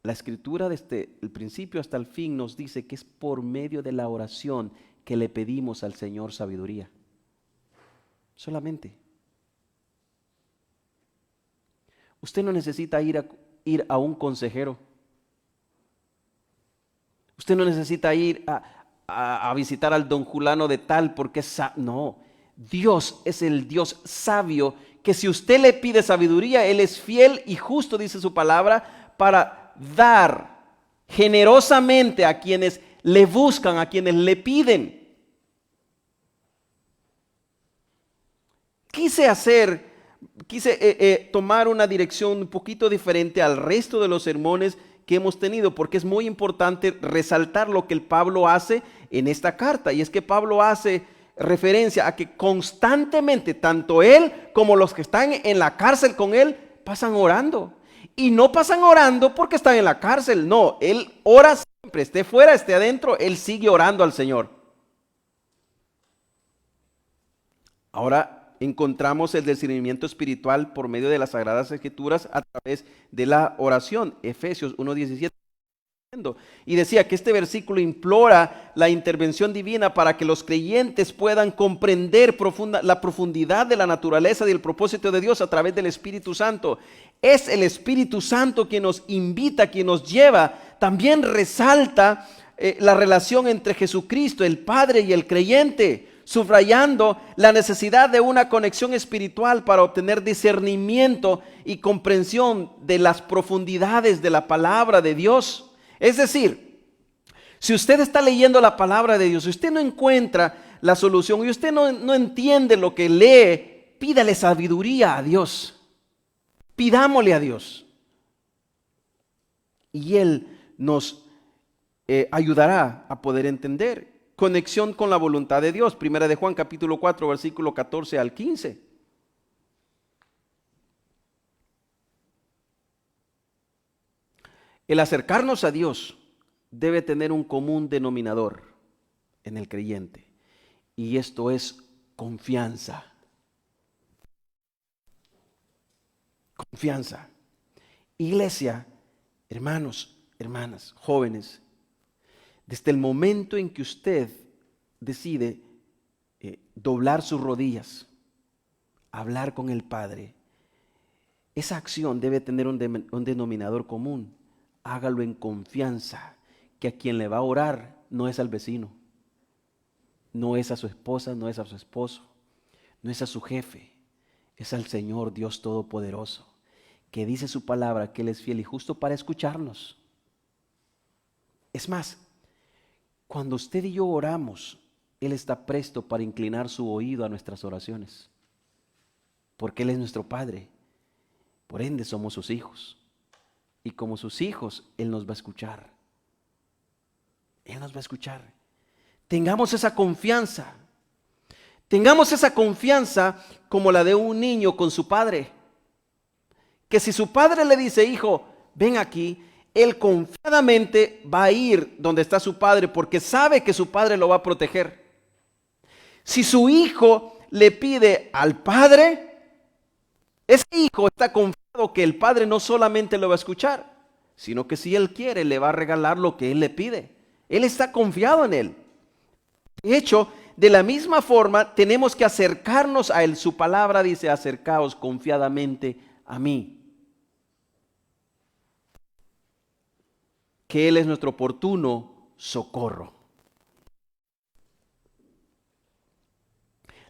La escritura desde el principio hasta el fin nos dice que es por medio de la oración que le pedimos al Señor sabiduría. Solamente. Usted no necesita ir a un consejero. Usted no necesita ir a visitar al don Julano de tal porque no. Dios es el Dios sabio que si usted le pide sabiduría, Él es fiel y justo, dice su palabra, para dar generosamente a quienes le buscan, a quienes le piden. Quise tomar una dirección un poquito diferente al resto de los sermones que hemos tenido, porque es muy importante resaltar lo que el Pablo hace en esta carta, y es que Pablo hace referencia a que constantemente tanto él como los que están en la cárcel con él pasan orando, y no pasan orando porque están en la cárcel, no, él ora siempre, esté fuera, esté adentro, él sigue orando al Señor. Ahora encontramos el discernimiento espiritual por medio de las Sagradas Escrituras a través de la oración. Efesios 1:17. Y decía que este versículo implora la intervención divina para que los creyentes puedan comprender la profundidad de la naturaleza y del propósito de Dios a través del Espíritu Santo. Es el Espíritu Santo quien nos invita, quien nos lleva. También resalta la relación entre Jesucristo, el Padre y el creyente, subrayando la necesidad de una conexión espiritual para obtener discernimiento y comprensión de las profundidades de la palabra de Dios. Es decir, si usted está leyendo la palabra de Dios, si usted no encuentra la solución y usted no entiende lo que lee, pídale sabiduría a Dios. Pidámosle a Dios. Y Él nos ayudará a poder entender. Conexión con la voluntad de Dios. Primera de Juan capítulo 4 versículo 14 al 15. El acercarnos a Dios debe tener un común denominador en el creyente, y esto es confianza. Confianza. Iglesia, hermanos, hermanas, jóvenes, desde el momento en que usted decide doblar sus rodillas, hablar con el Padre, esa acción debe tener un denominador común. Hágalo en confianza, que a quien le va a orar no es al vecino, no es a su esposa, no es a su esposo, no es a su jefe, es al Señor Dios Todopoderoso, que dice su palabra que Él es fiel y justo para escucharnos. Es más, cuando usted y yo oramos, Él está presto para inclinar su oído a nuestras oraciones, porque Él es nuestro Padre, por ende somos sus hijos. Y como sus hijos, Él nos va a escuchar. Él nos va a escuchar. Tengamos esa confianza. Tengamos esa confianza como la de un niño con su padre. Que si su padre le dice, hijo, ven aquí, él confiadamente va a ir donde está su padre porque sabe que su padre lo va a proteger. Si su hijo le pide al padre, ese hijo está confiado que el Padre no solamente lo va a escuchar, sino que si Él quiere, le va a regalar lo que Él le pide. Él está confiado en Él. De hecho, de la misma forma, tenemos que acercarnos a Él. Su palabra dice, acercaos confiadamente a mí. Que Él es nuestro oportuno socorro.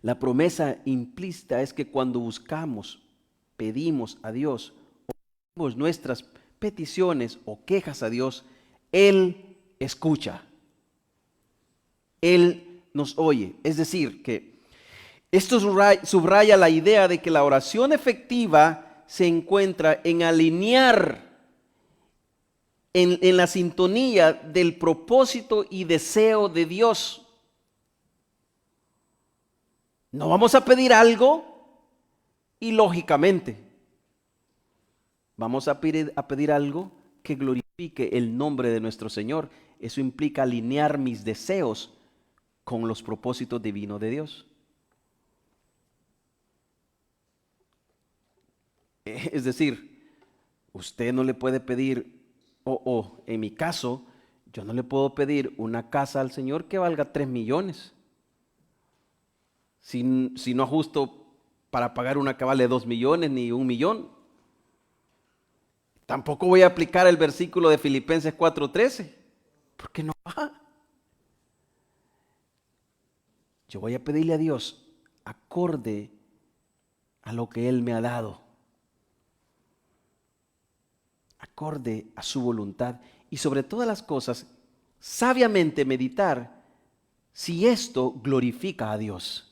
La promesa implícita es que cuando buscamos, pedimos a Dios, o nuestras peticiones o quejas a Dios, Él escucha. Él nos oye. Es decir, que esto subraya la idea de que la oración efectiva se encuentra en alinear en la sintonía del propósito y deseo de Dios. No vamos a pedir algo ilógicamente. Vamos a pedir algo que glorifique el nombre de nuestro Señor. Eso implica alinear mis deseos con los propósitos divinos de Dios. Es decir, usted no le puede pedir, o en mi caso, yo no le puedo pedir una casa al Señor que valga 3 millones. Si no ajusto para pagar una que vale 2 millones ni 1 millón. Tampoco voy a aplicar el versículo de Filipenses 4:13, porque no va. Yo voy a pedirle a Dios acorde a lo que Él me ha dado, acorde a su voluntad, y sobre todas las cosas, sabiamente meditar si esto glorifica a Dios.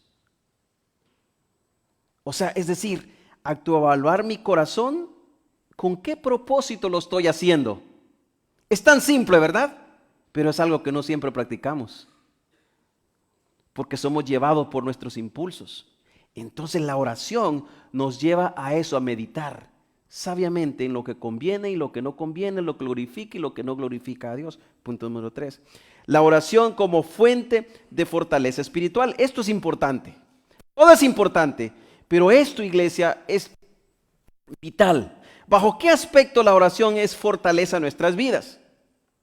O sea, es decir, autoevaluar mi corazón, ¿con qué propósito lo estoy haciendo? Es tan simple, ¿verdad? Pero es algo que no siempre practicamos, porque somos llevados por nuestros impulsos. Entonces la oración nos lleva a eso, a meditar sabiamente en lo que conviene y lo que no conviene, lo que glorifica y lo que no glorifica a Dios. Punto número 3. La oración como fuente de fortaleza espiritual. Esto es importante. Todo es importante, pero esto, iglesia, es vital. ¿Bajo qué aspecto la oración es fortaleza en nuestras vidas?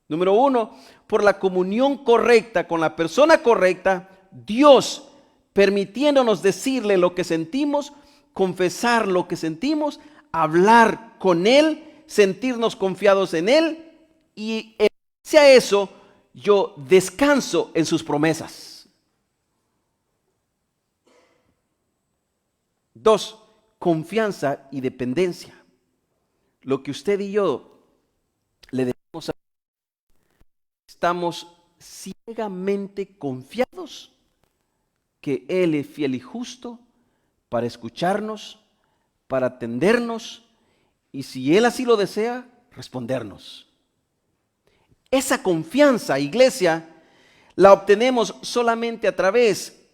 Número 1, por la comunión correcta con la persona correcta, Dios permitiéndonos decirle lo que sentimos, confesar lo que sentimos, hablar con Él, sentirnos confiados en Él, y en base a eso yo descanso en sus promesas. 2, confianza y dependencia. Lo que usted y yo le debemos hacer, estamos ciegamente confiados que Él es fiel y justo para escucharnos, para atendernos y, si Él así lo desea, respondernos. Esa confianza, iglesia, la obtenemos solamente a través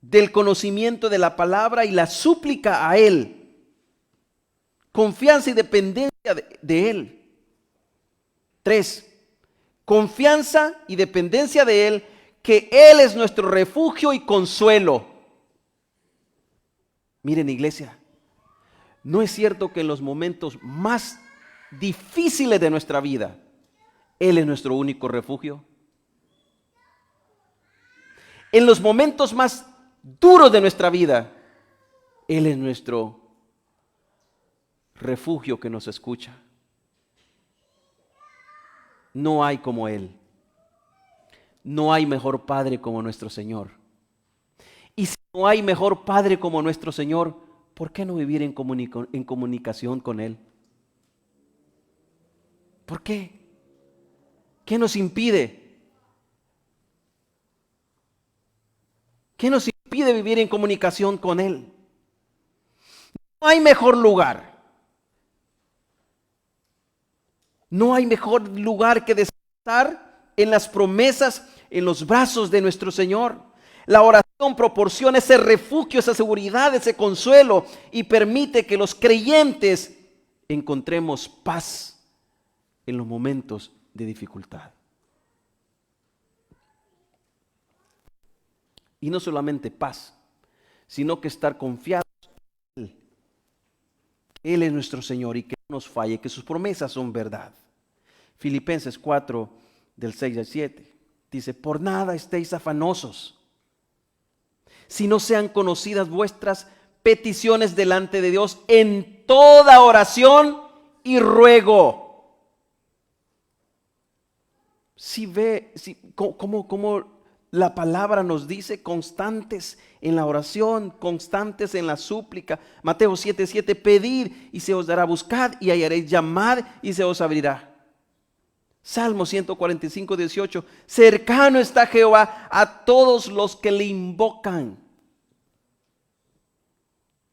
del conocimiento de la palabra y la súplica a Él. Confianza y dependencia de Él. 3, confianza y dependencia de Él, que Él es nuestro refugio y consuelo. Miren, iglesia, ¿no es cierto que en los momentos más difíciles de nuestra vida, Él es nuestro único refugio? En los momentos más duros de nuestra vida, Él es nuestro refugio que nos escucha. No hay como Él. No hay mejor Padre como nuestro Señor. Y si no hay mejor Padre como nuestro Señor, ¿por qué no vivir en comunicación con Él? ¿Por qué? ¿Qué nos impide? ¿Qué nos impide vivir en comunicación con Él? No hay mejor lugar. No hay mejor lugar que descansar en las promesas, en los brazos de nuestro Señor. La oración proporciona ese refugio, esa seguridad, ese consuelo, y permite que los creyentes encontremos paz en los momentos de dificultad. Y no solamente paz, sino que estar confiados en Él. Él es nuestro Señor y que no nos falle, que sus promesas son verdad. Filipenses 4, del 6 al 7, dice: por nada estéis afanosos, si no sean conocidas vuestras peticiones delante de Dios en toda oración y ruego. Si ve cómo la palabra nos dice, constantes en la oración, constantes en la súplica. Mateo 7:7, pedid y se os dará, buscad y hallaréis, llamad y se os abrirá. Salmo 145:18, cercano está Jehová a todos los que le invocan.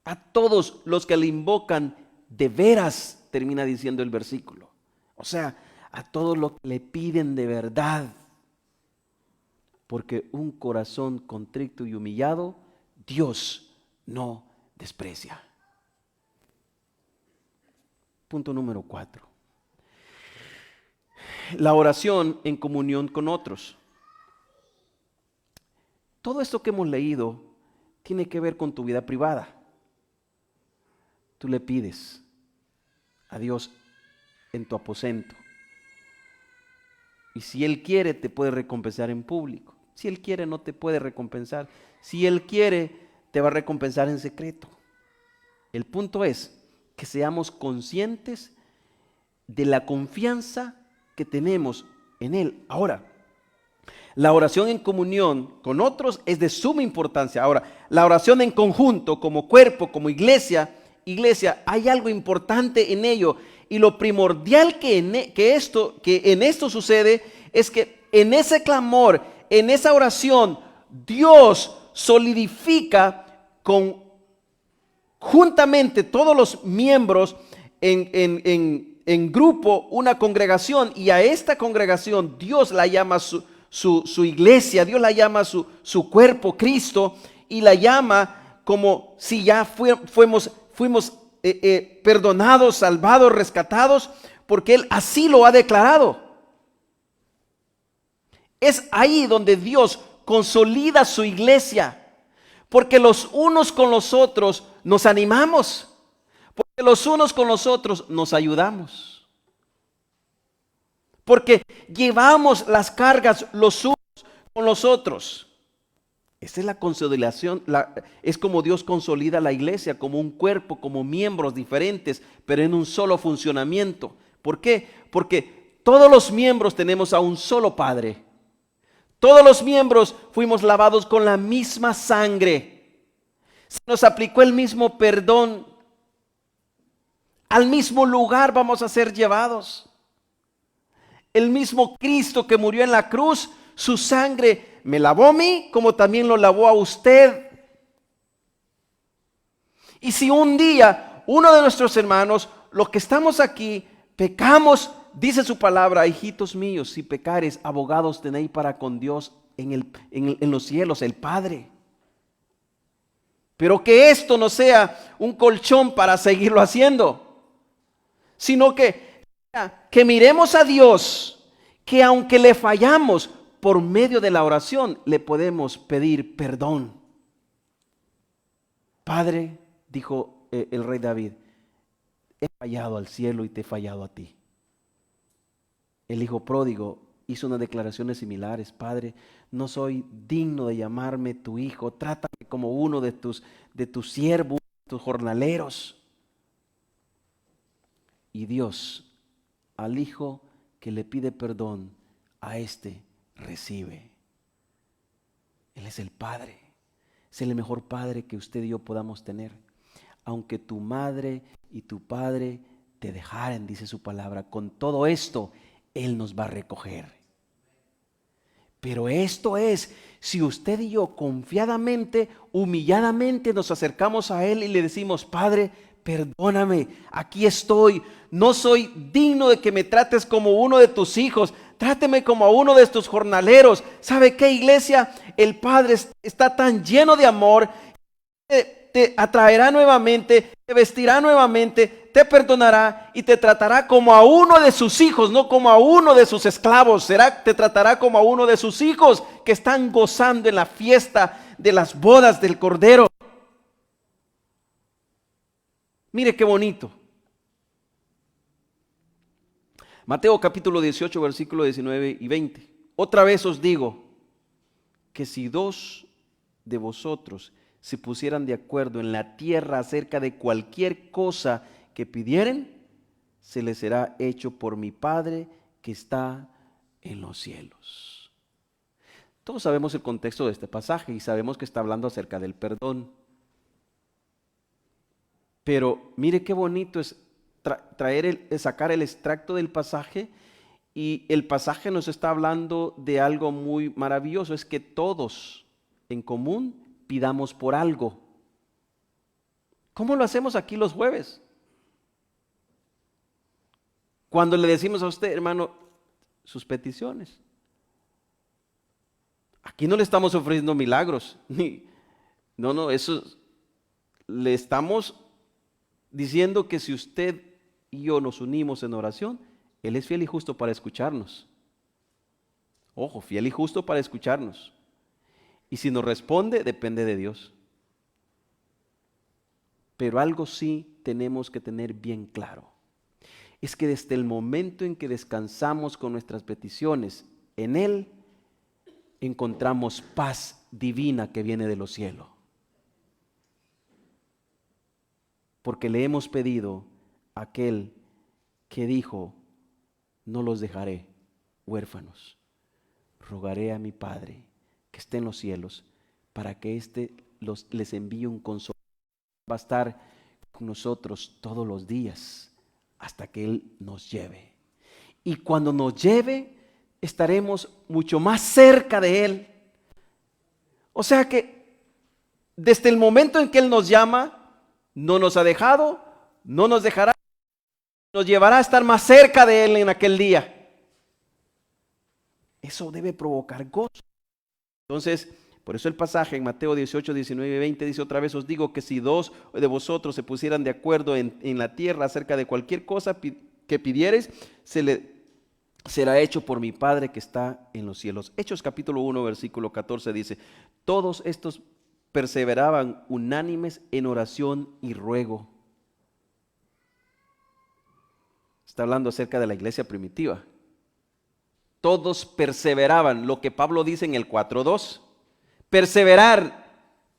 A todos los que le invocan de veras, termina diciendo el versículo. O sea, a todos los que le piden de verdad. Porque un corazón contrito y humillado, Dios no desprecia. Punto número 4. La oración en comunión con otros. Todo esto que hemos leído tiene que ver con tu vida privada. Tú le pides a Dios en tu aposento. Y si Él quiere, te puede recompensar en público. Si Él quiere, no te puede recompensar. Si Él quiere, te va a recompensar en secreto. El punto es que seamos conscientes de la confianza que tenemos en Él. Ahora, la oración en comunión con otros es de suma importancia. Ahora, la oración en conjunto, como cuerpo, como iglesia, hay algo importante en ello. Y lo primordial que en esto sucede es que en ese clamor, en esa oración, Dios solidifica juntamente todos los miembros en grupo una congregación, y a esta congregación Dios la llama su iglesia, Dios la llama su cuerpo, Cristo, y la llama como si ya fuimos perdonados, salvados, rescatados, porque Él así lo ha declarado. Es ahí donde Dios consolida su iglesia, porque los unos con los otros nos animamos, porque los unos con los otros nos ayudamos, porque llevamos las cargas los unos con los otros. Esa es la consolidación, es como Dios consolida la iglesia, como un cuerpo, como miembros diferentes, pero en un solo funcionamiento. ¿Por qué? Porque todos los miembros tenemos a un solo Padre. Todos los miembros fuimos lavados con la misma sangre. Se nos aplicó el mismo perdón. Al mismo lugar vamos a ser llevados. El mismo Cristo que murió en la cruz, su sangre me lavó a mí como también lo lavó a usted. Y si un día uno de nuestros hermanos, los que estamos aquí, pecamos, dice su palabra, hijitos míos, si pecares, abogados tenéis para con Dios en los cielos, el Padre. Pero que esto no sea un colchón para seguirlo haciendo, sino que miremos a Dios, que aunque le fallamos, por medio de la oración le podemos pedir perdón. Padre, dijo el rey David, he fallado al cielo y te he fallado a ti. El hijo pródigo hizo unas declaraciones similares. Padre, no soy digno de llamarme tu hijo, trátame como uno de tus siervos, tus jornaleros. Y Dios, al hijo que le pide perdón, a este recibe. Él es el Padre, es el mejor Padre que usted y yo podamos tener. Aunque tu madre y tu padre te dejaren, dice su palabra, con todo esto Él nos va a recoger. Pero esto es, si usted y yo confiadamente, humilladamente nos acercamos a Él y le decimos, Padre, perdóname, aquí estoy, no soy digno de que me trates como uno de tus hijos, tráteme como a uno de tus jornaleros. ¿Sabe qué, iglesia? El Padre está tan lleno de amor, te atraerá nuevamente, te vestirá nuevamente, te perdonará y te tratará como a uno de sus hijos, no como a uno de sus esclavos. Te tratará como a uno de sus hijos que están gozando en la fiesta de las bodas del Cordero. Mire qué bonito. Mateo capítulo 18, versículo 19 y 20. Otra vez os digo que si dos de vosotros se pusieran de acuerdo en la tierra acerca de cualquier cosa que pidieren, se les será hecho por mi Padre que está en los cielos. Todos sabemos el contexto de este pasaje y sabemos que está hablando acerca del perdón. Pero mire qué bonito es sacar el extracto del pasaje, y el pasaje nos está hablando de algo muy maravilloso, es que todos en común pidamos por algo. ¿Cómo lo hacemos aquí los jueves? Cuando le decimos a usted, hermano, sus peticiones. Aquí no le estamos ofreciendo milagros. No, eso le estamos diciendo que si usted y yo nos unimos en oración, Él es fiel y justo para escucharnos. Ojo, fiel y justo para escucharnos. Y si nos responde, depende de Dios. Pero algo sí tenemos que tener bien claro. Es que desde el momento en que descansamos con nuestras peticiones en Él, encontramos paz divina que viene de los cielos. Porque le hemos pedido a aquel que dijo, no los dejaré huérfanos. Rogaré a mi Padre que esté en los cielos para que les envíe un consuelo. Va a estar con nosotros todos los días hasta que Él nos lleve. Y cuando nos lleve, estaremos mucho más cerca de Él. O sea que desde el momento en que Él nos llama, no nos ha dejado, no nos dejará, nos llevará a estar más cerca de Él en aquel día. Eso debe provocar gozo. Entonces, por eso el pasaje en Mateo 18, 19 y 20 dice otra vez, os digo que si dos de vosotros se pusieran de acuerdo en la tierra acerca de cualquier cosa que pidiereis, será hecho por mi Padre que está en los cielos. Hechos capítulo 1, versículo 14 dice, todos estos perseveraban unánimes en oración y ruego. Está hablando acerca de la iglesia primitiva. Todos perseveraban, lo que Pablo dice en el 4:2, perseverar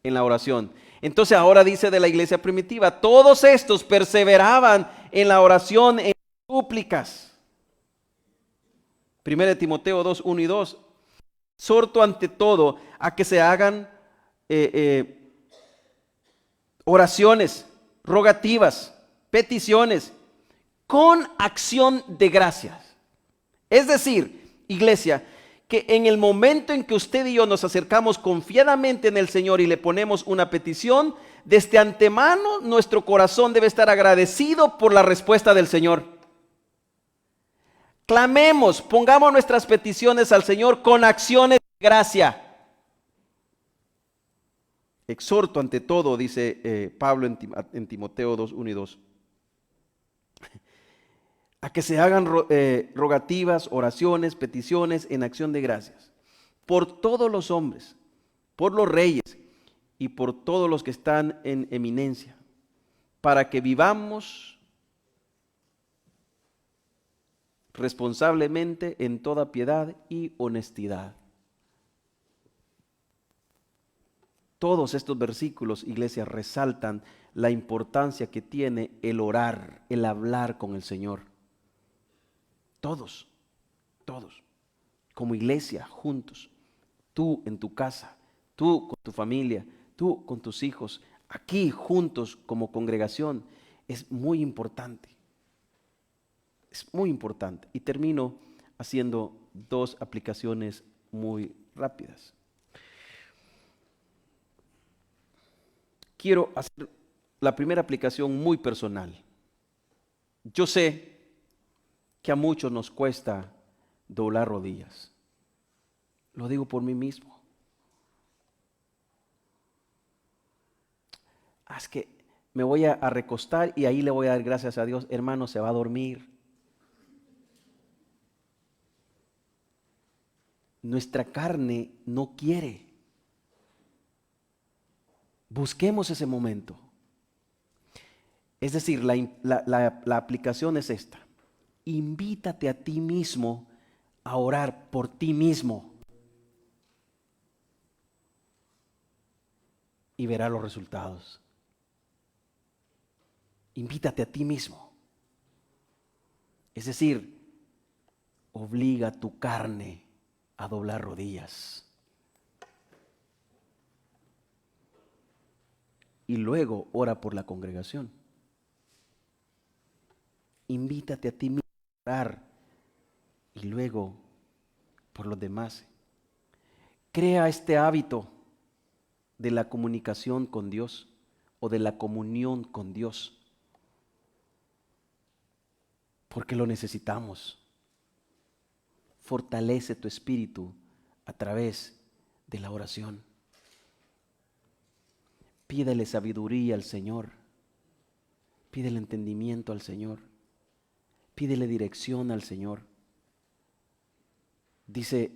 en la oración. Entonces ahora dice de la iglesia primitiva, todos estos perseveraban en la oración, en súplicas. 1 Timoteo 2, 1 y 2, exhorto ante todo a que se hagan oraciones, rogativas, peticiones, con acción de gracias. Es decir, iglesia, que en el momento en que usted y yo nos acercamos confiadamente en el Señor y le ponemos una petición, desde antemano nuestro corazón debe estar agradecido por la respuesta del Señor. Clamemos, pongamos nuestras peticiones al Señor con acciones de gracia. Exhorto ante todo, dice Pablo en Timoteo 2, 1 y 2, a que se hagan rogativas, oraciones, peticiones en acción de gracias, por todos los hombres, por los reyes y por todos los que están en eminencia, para que vivamos responsablemente en toda piedad y honestidad. Todos estos versículos, iglesia, resaltan la importancia que tiene el orar, el hablar con el Señor. Todos, como iglesia, juntos. Tú en tu casa, tú con tu familia, tú con tus hijos, aquí juntos como congregación. Es muy importante. Es muy importante. Y termino haciendo dos aplicaciones muy rápidas. Quiero hacer la primera aplicación muy personal. Yo sé que a muchos nos cuesta doblar rodillas. Lo digo por mí mismo. Es que me voy a recostar y ahí le voy a dar gracias a Dios. Hermano, se va a dormir. Nuestra carne no quiere. Busquemos ese momento. Es decir, la aplicación es esta. Invítate a ti mismo a orar por ti mismo y verás los resultados. Invítate a ti mismo. Es decir, obliga a tu carne a doblar rodillas. Y luego ora por la congregación. Invítate a ti mismo a orar y luego por los demás. Crea este hábito de la comunicación con Dios o de la comunión con Dios. porque lo necesitamos. Fortalece tu espíritu a través de la oración. Pídele sabiduría al Señor. Pídele entendimiento al Señor. Pídele dirección al Señor. Dice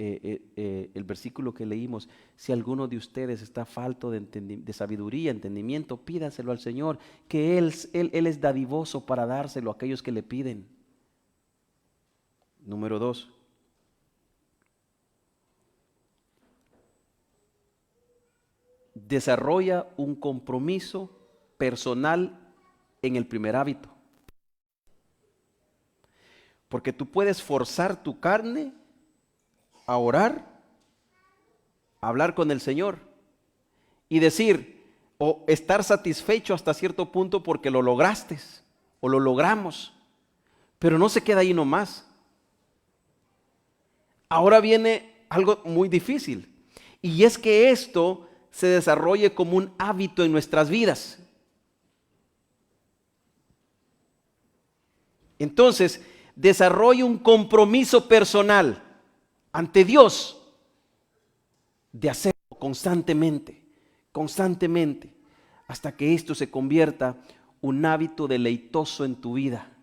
el versículo que leímos, si alguno de ustedes está falto de sabiduría, entendimiento, pídaselo al Señor, que Él es dadivoso para dárselo a aquellos que le piden. Número 2. Desarrolla un compromiso personal en el primer hábito. Porque tú puedes forzar tu carne a orar, a hablar con el Señor y decir o estar satisfecho hasta cierto punto porque lo lograste o lo logramos, pero no se queda ahí nomás. Ahora viene algo muy difícil, y es que esto se desarrolle como un hábito en nuestras vidas. Entonces, desarrolle un compromiso personal ante Dios de hacerlo constantemente, hasta que esto se convierta un hábito deleitoso en tu vida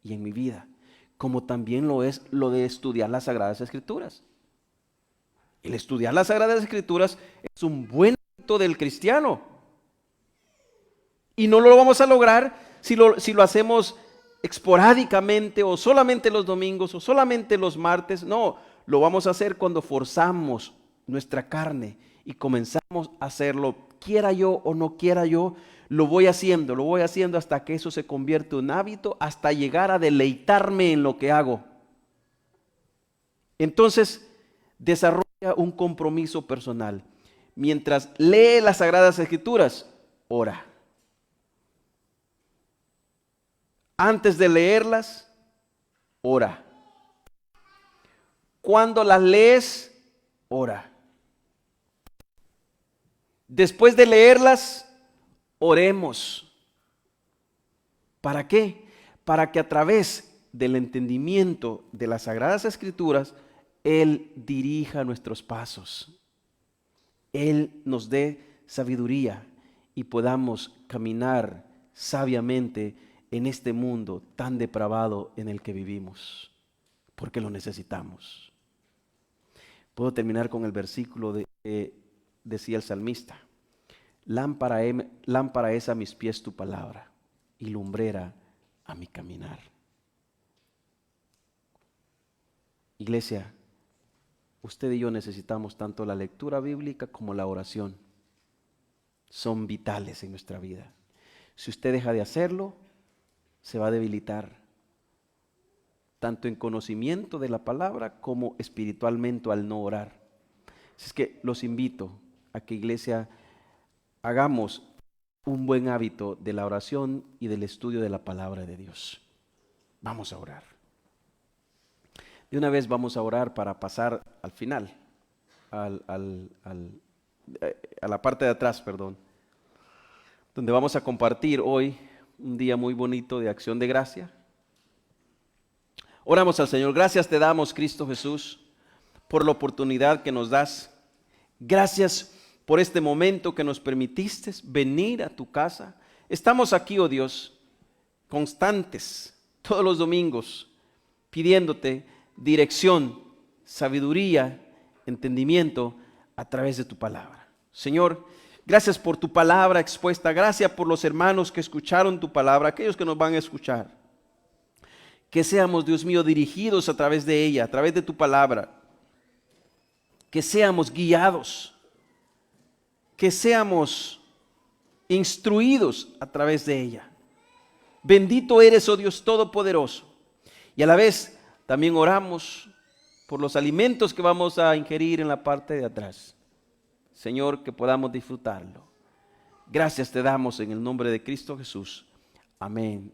y en mi vida, como también lo es lo de estudiar las Sagradas Escrituras. El estudiar las Sagradas Escrituras es un buen hábito del cristiano, y no lo vamos a lograr si lo hacemos esporádicamente o solamente los domingos o solamente los martes. No, lo vamos a hacer cuando forzamos nuestra carne y comenzamos a hacerlo, quiera yo o no quiera yo. Lo voy haciendo hasta que eso se convierte en un hábito, hasta llegar a deleitarme en lo que hago. Entonces, desarrolla un compromiso personal. Mientras lee las Sagradas Escrituras, ora. Antes de leerlas, ora. Cuando las lees, ora. Después de leerlas, oremos. ¿Para qué? Para que a través del entendimiento de las Sagradas Escrituras, Él dirija nuestros pasos. Él nos dé sabiduría y podamos caminar sabiamente en este mundo tan depravado en el que vivimos, porque lo necesitamos. Puedo terminar con el versículo decía el salmista: lámpara es a mis pies tu palabra y lumbrera a mi caminar. Iglesia, usted y yo necesitamos tanto la lectura bíblica como la oración. Son vitales en nuestra vida. Si usted deja de hacerlo, se va a debilitar, tanto en conocimiento de la palabra como espiritualmente al no orar. Así es que los invito a que, iglesia, hagamos un buen hábito de la oración y del estudio de la palabra de Dios. Vamos a orar. De una vez vamos a orar para pasar al final, a la parte de atrás, donde vamos a compartir hoy un día muy bonito de acción de gracia. Oramos al Señor. Gracias te damos, Cristo Jesús, por la oportunidad que nos das. Gracias por este momento que nos permitiste venir a tu casa. Estamos aquí, oh Dios, constantes, todos los domingos, pidiéndote dirección, sabiduría, entendimiento a través de tu palabra. Señor, gracias por tu palabra expuesta. Gracias por los hermanos que escucharon tu palabra, aquellos que nos van a escuchar. Que seamos, Dios mío, dirigidos a través de ella, a través de tu palabra. Que seamos guiados. Que seamos instruidos a través de ella. Bendito eres, oh Dios Todopoderoso. Y a la vez también oramos por los alimentos que vamos a ingerir en la parte de atrás. Señor, que podamos disfrutarlo. Gracias te damos en el nombre de Cristo Jesús. Amén.